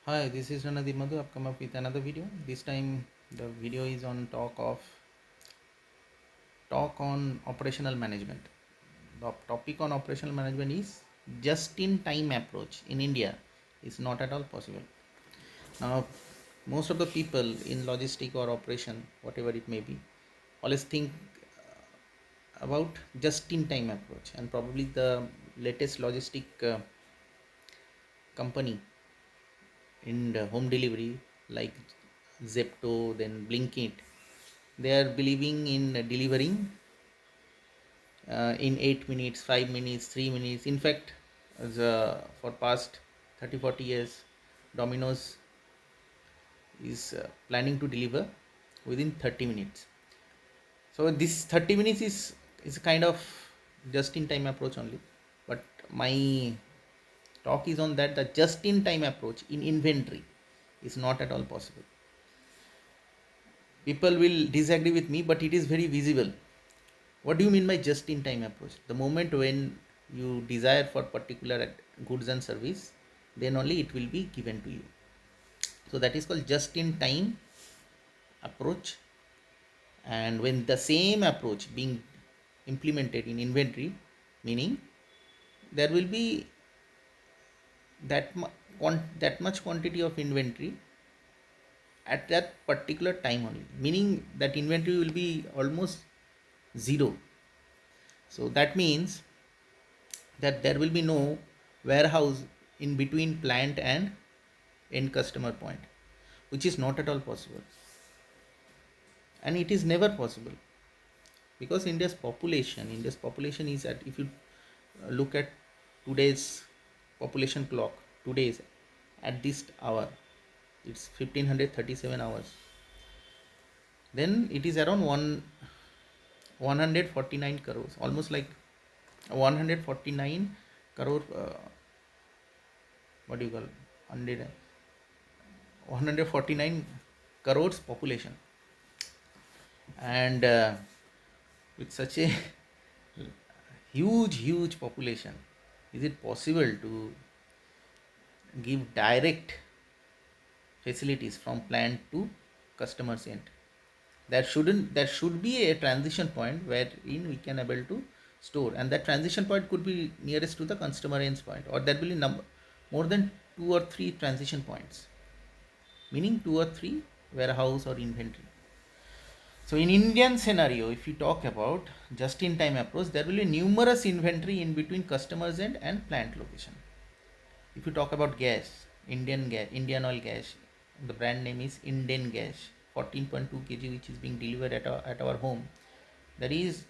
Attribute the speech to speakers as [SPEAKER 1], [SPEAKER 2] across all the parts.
[SPEAKER 1] Hi, this is Ranadip Madhu. I've come up with another video. This time the video is on talk on operational management. The topic on operational management is just in time approach in India is not at all possible. Now most of the people in logistic or operation, whatever it may be, always think about just in time approach, and probably the latest logistic company in the home delivery like Zepto, then Blinkit, they are believing in delivering in 8 minutes, 5 minutes, 3 minutes. In fact, for past 30-40 years, Domino's is planning to deliver within 30 minutes. So this 30 minutes is a kind of just in time approach only, but my talk is on that the just in time approach in inventory is not at all possible. People will disagree with me, but it is very visible. What do you mean by just in time approach? The moment when you desire for particular goods and service, then only it will be given to you. So that is called just in time approach. And when the same approach being implemented in inventory, meaning there will be that much quantity of inventory at that particular time only, meaning that inventory will be almost zero. So that means that there will be no warehouse in between plant and end customer point, which is not at all possible, and it is never possible, because india's population is at, if you look at today's population clock, today's at this hour, it's 1537 hours, then it is around 149 crores, almost like 149 crore, what do you call 149 crores population. And with such a huge population, is it possible to give direct facilities from plant to customers end? There should be a transition point wherein we can able to store, and that transition point could be nearest to the customer ends point, or there will be more than 2 or 3 transition points, meaning 2 or 3 warehouse or inventory. So in Indian scenario, if you talk about just in time approach, there will be numerous inventory in between customers and plant location. If you talk about gas, Indian oil gas, the brand name is Indian Gas, 14.2 kg, which is being delivered at our home. There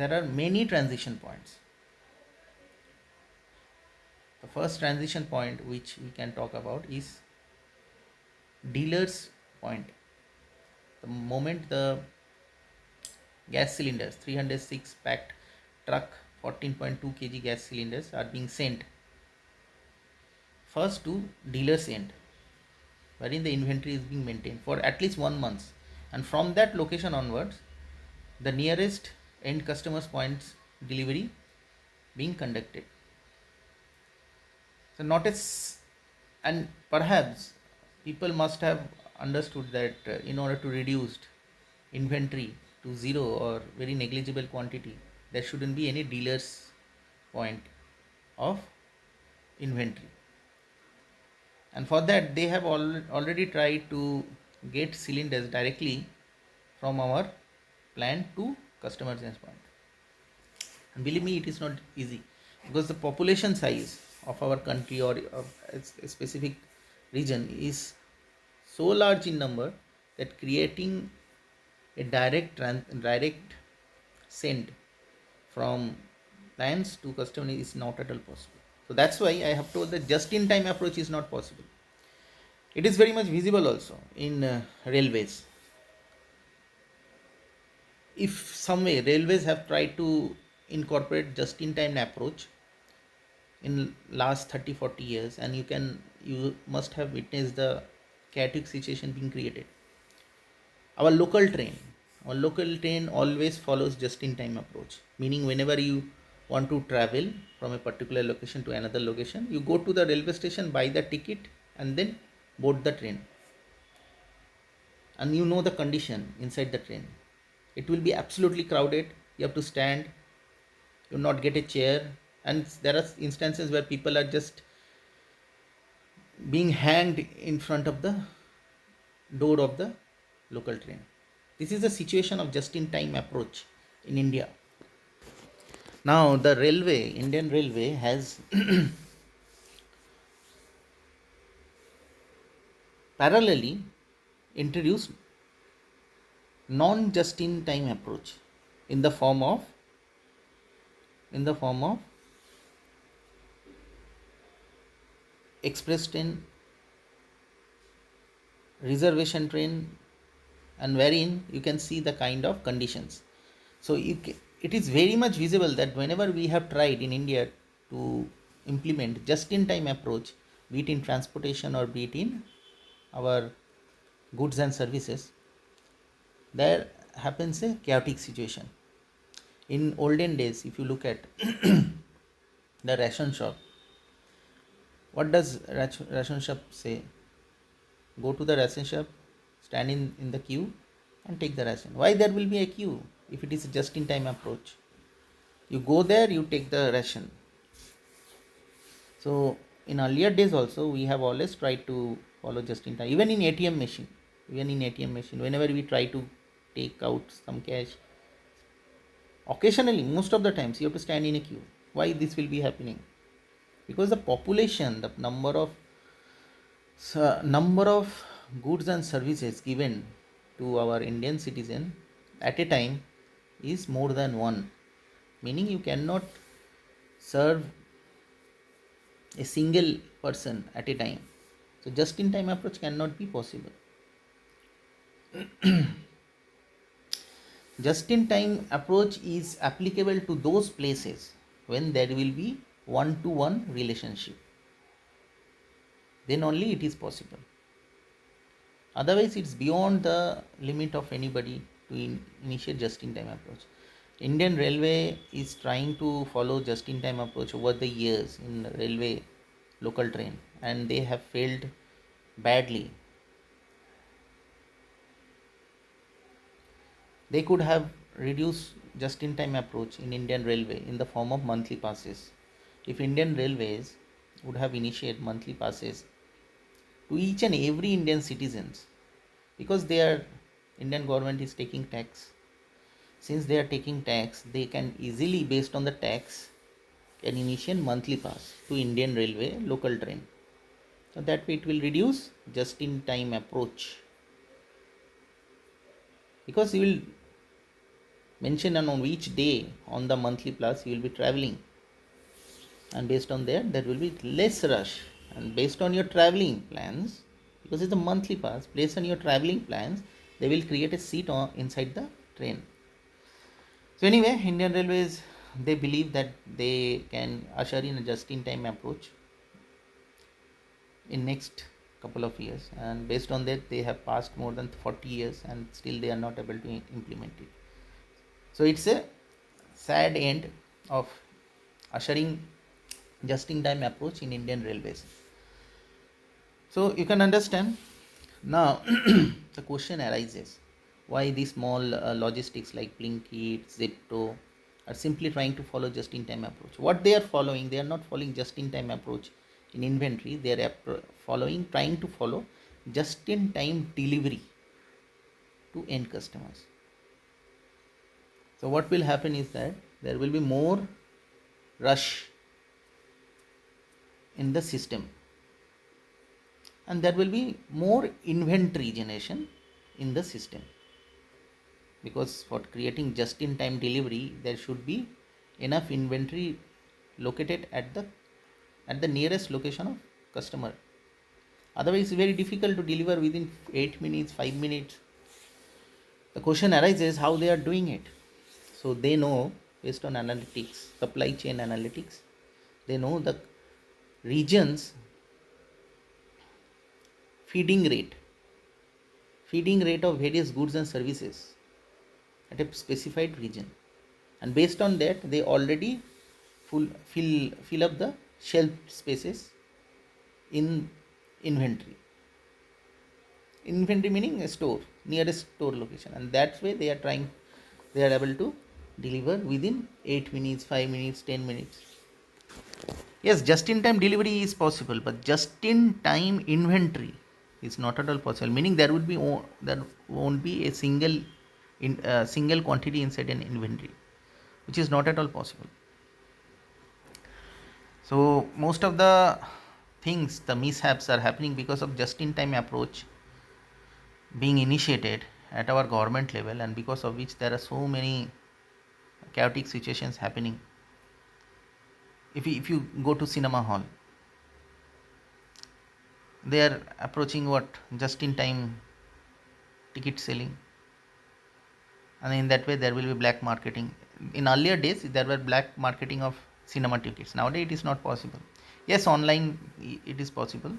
[SPEAKER 1] are many transition points. The first transition point which we can talk about is dealer's point. The moment the gas cylinders, 306 packed truck 14.2 kg gas cylinders are being sent first to dealer's end, wherein the inventory is being maintained for at least 1 month, and from that location onwards, the nearest end customers points delivery being conducted. So notice, and perhaps people must have understood that in order to reduce inventory to zero or very negligible quantity, there shouldn't be any dealer's point of inventory. And for that, they have already tried to get cylinders directly from our plant to customer's end point. And believe me, it is not easy, because the population size of our country or of a specific region is so large in number that creating a direct send from plants to customer is not at all possible. So that's why I have told that just in time approach is not possible. It is very much visible also in railways. If some way railways have tried to incorporate just in time approach in last 30-40 years, and you must have witnessed the chaotic situation being created. Our local train, our local train always follows just in time approach, meaning whenever you want to travel from a particular location to another location, you go to the railway station, buy the ticket, and then board the train, and you know the condition inside the train. It will be absolutely crowded. You have to stand, you will not get a chair, and there are instances where people are just being hanged in front of the door of the local train. This is the situation of just in time approach in India. Now, the railway, Indian Railway, has parallelly introduced non just in time approach in the form of in the form of express train, reservation train, and wherein you can see the kind of conditions. So it is very much visible that whenever we have tried in India to implement just in time approach, be it in transportation or be it in our goods and services, there happens a chaotic situation. In olden days, if you look at the ration shop, what does ration shop say? Go to the ration shop, stand in the queue, and take the ration. Why there will be a queue if it is a just in time approach? You go there, you take the ration. So in earlier days also, we have always tried to follow just in time. Even in ATM machine, whenever we try to take out some cash, occasionally, most of the times, you have to stand in a queue. Why this will be happening? Because the population, the number of goods and services given to our Indian citizen at a time is more than one. Meaning you cannot serve a single person at a time. So just in time approach cannot be possible. Just in time approach is applicable to those places when there will be one to one relationship. Then only it is possible. Otherwise, it's beyond the limit of anybody to initiate just in time approach. Indian Railway is trying to follow just in time approach over the years in railway local train, and they have failed badly. They could have reduced just in time approach in Indian Railway in the form of monthly passes. If Indian Railways would have initiated monthly passes to each and every Indian citizens, because their Indian government is taking tax. Since they are taking tax, they can easily, based on the tax, can initiate monthly pass to Indian Railway local train. So that way it will reduce just in time approach, because you will mention on which day on the monthly pass you will be traveling, and based on that there will be less rush, and based on your traveling plans, because it's a monthly pass, based on your traveling plans, they will create a seat inside the train. So anyway, Indian Railways, they believe that they can usher in a just in time approach in next couple of years, and based on that they have passed more than 40 years and still they are not able to implement it. So it's a sad end of ushering just in time approach in Indian Railways. So you can understand now the question arises, why these small logistics like Blinkit, Zepto are simply trying to follow just in time approach. What they are following, they are not following just in time approach in inventory, they are trying to follow just in time delivery to end customers. So what will happen is that there will be more rush in the system, and there will be more inventory generation in the system, because for creating just in time delivery there should be enough inventory located at the nearest location of customer. Otherwise it's very difficult to deliver within 8 minutes, 5 minutes. The question arises how they are doing it. So they know, based on analytics, supply chain analytics, they know the regions feeding rate of various goods and services at a specified region, and based on that they already fill up the shelf spaces in inventory. inventory meaning a store, nearest store location, and that's way they are able to deliver within 8 minutes, 5 minutes, 10 minutes. Yes, just in time delivery is possible, but just in time inventory is not at all possible, meaning there won't be a single quantity inside an inventory, which is not at all possible. So most of the things, the mishaps are happening because of just in time approach being initiated at our government level, and because of which there are so many chaotic situations happening. If you go to cinema hall, they are approaching what just in time ticket selling, and in that way there will be black marketing. In earlier days there were black marketing of cinema tickets. Nowadays it is not possible. Yes, online it is possible.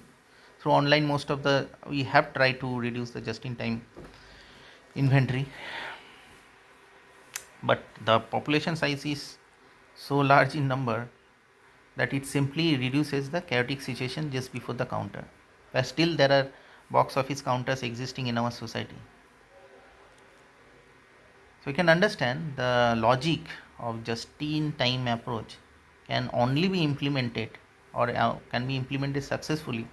[SPEAKER 1] Through online, most of the we have tried to reduce the just in time inventory, but the population size is so large in number that it simply reduces the chaotic situation just before the counter. But still there are box office counters existing in our society. So you can understand the logic of just in time approach can only be implemented, or can be implemented successfully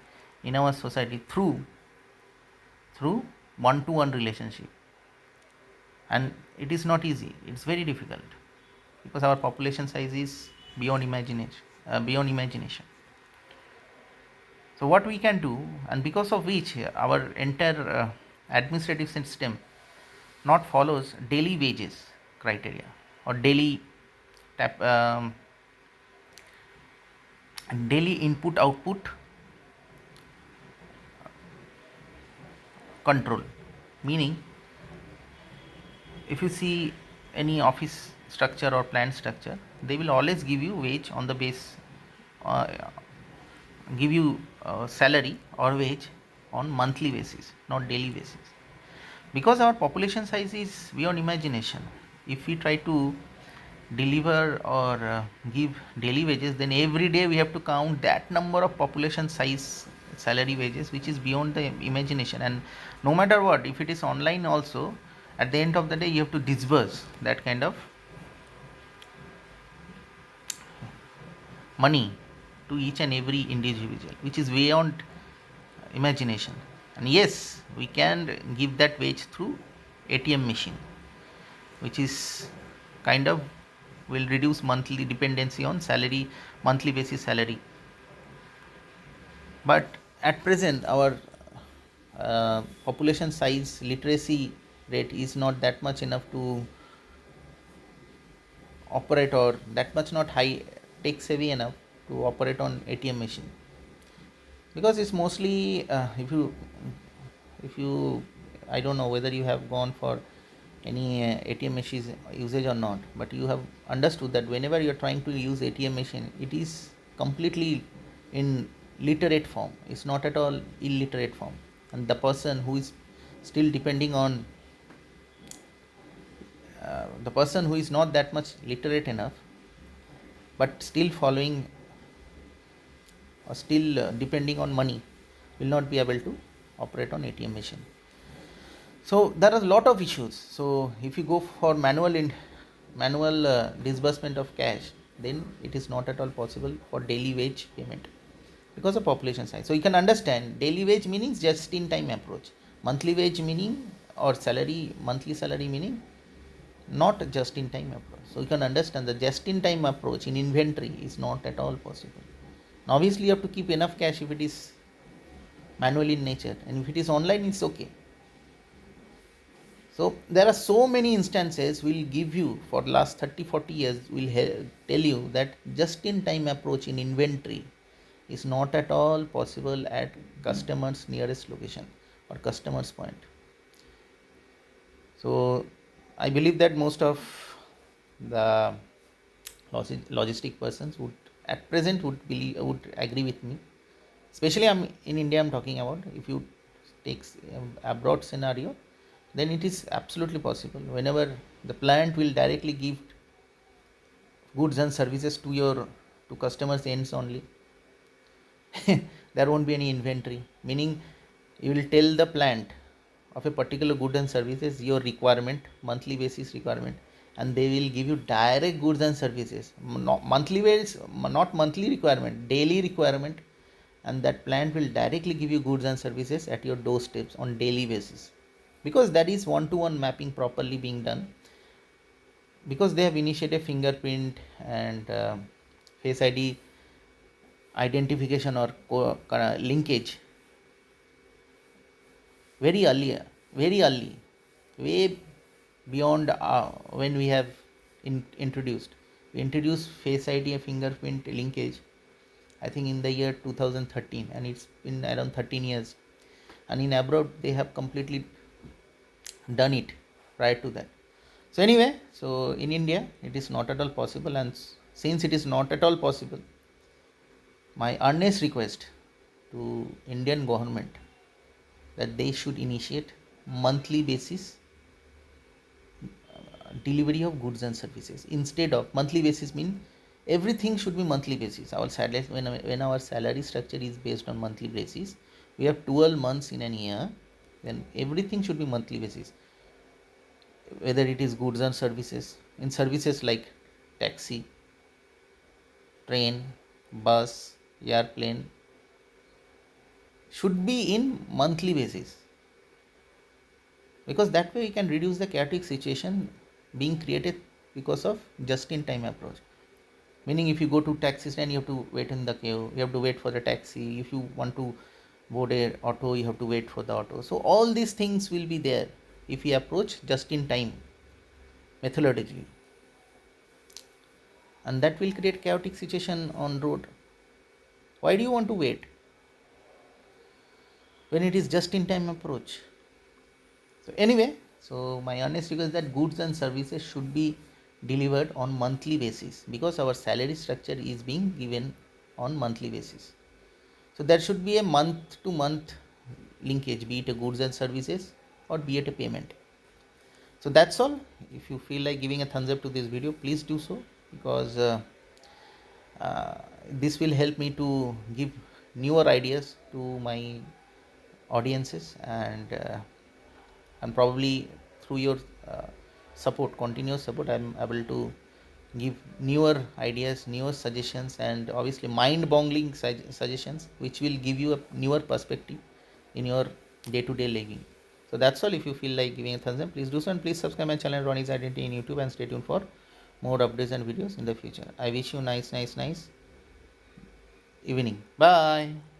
[SPEAKER 1] in our society through one to one relationship, and it is not easy, it's very difficult, because our population size is beyond imagination. So what we can do, and because of which our entire administrative system not follows daily wages criteria, or tap, um, daily input output control, meaning if you see any office structure or plant structure, they will always give you wage on the base, uh, give you salary or wage on monthly basis, not daily basis. Because our population size is beyond imagination, if we try to deliver or give daily wages, then every day we have to count that number of population size salary wages, which is beyond the imagination. And no matter what, if it is online also, at the end of the day you have to disburse that kind of money to each and every individual, which is beyond imagination. And yes, we can give that wage through ATM machine, which is kind of will reduce monthly dependency on salary, monthly basis salary. But at present our population size literacy rate is not that much enough to operate, or that much not high tech savvy enough to operate on ATM machine, because it's mostly if you I don't know whether you have gone for any ATM machine usage or not, but you have understood that whenever you are trying to use ATM machine, it is completely in literate form, it's not at all illiterate form, and the person who is still depending on the person who is not that much literate enough, but still following or still depending on money, will not be able to operate on ATM machine. So there are a lot of issues. So if you go for manual disbursement of cash, then it is not at all possible for daily wage payment because of population size. So you can understand daily wage meaning just in time approach, monthly wage meaning, or salary, monthly salary meaning not just in time approach. So you can understand the just in time approach in inventory is not at all possible. Now obviously you have to keep enough cash if it is manual in nature, and if it is online it's okay. So there are so many instances will give you for the last 30-40 years will tell you that just in time approach in inventory is not at all possible at customer's nearest location or customer's point. So I believe that most of the logistic persons would at present would agree with me, especially I'm in India I'm talking about. If you take abroad scenario, then it is absolutely possible. Whenever the plant will directly give goods and services to customers ends only, there won't be any inventory, meaning you will tell the plant of a particular good and services, your requirement, monthly basis requirement, and they will give you direct goods and services, not monthly basis, not monthly requirement, daily requirement, and that plant will directly give you goods and services at your doorsteps on daily basis, because that is one-to-one mapping properly being done, because they have initiated fingerprint and face id identification or linkage very early, way beyond when we have we introduced face id and fingerprint linkage, I think in the year 2013, and it's been around 13 years, and in abroad they have completely done it prior to that. So anyway, so in India it is not at all possible, and since it is not at all possible, my earnest request to Indian government that they should initiate monthly basis delivery of goods and services. Instead of monthly basis mean everything should be monthly basis. Our salary, when our salary structure is based on monthly basis, we have 12 months in an year, then everything should be monthly basis, whether it is goods and services. In services like taxi, train, bus, airplane, should be in monthly basis, because that way we can reduce the chaotic situation being created because of just in time approach. Meaning, if you go to taxi stand, you have to wait in the queue, you have to wait for the taxi. If you want to board a auto, you have to wait for the auto. So all these things will be there if we approach just in time methodology, and that will create chaotic situation on road. Why do you want to wait when it is just in time approach? So anyway, so my honest request is that goods and services should be delivered on monthly basis, because our salary structure is being given on monthly basis. So there should be a month to month linkage, be it a goods and services or be it a payment. So that's all. If you feel like giving a thumbs up to this video, please do so, because this will help me to give newer ideas to my audiences, and probably through your support, continuous support, I'm able to give newer ideas, newer suggestions, and obviously mind-boggling suggestions, which will give you a newer perspective in your day-to-day living. So that's all. If you feel like giving a thumbs up, please do so, and please subscribe my channel Ronnie's Identity in YouTube, and stay tuned for more updates and videos in the future. I wish you nice evening. Bye.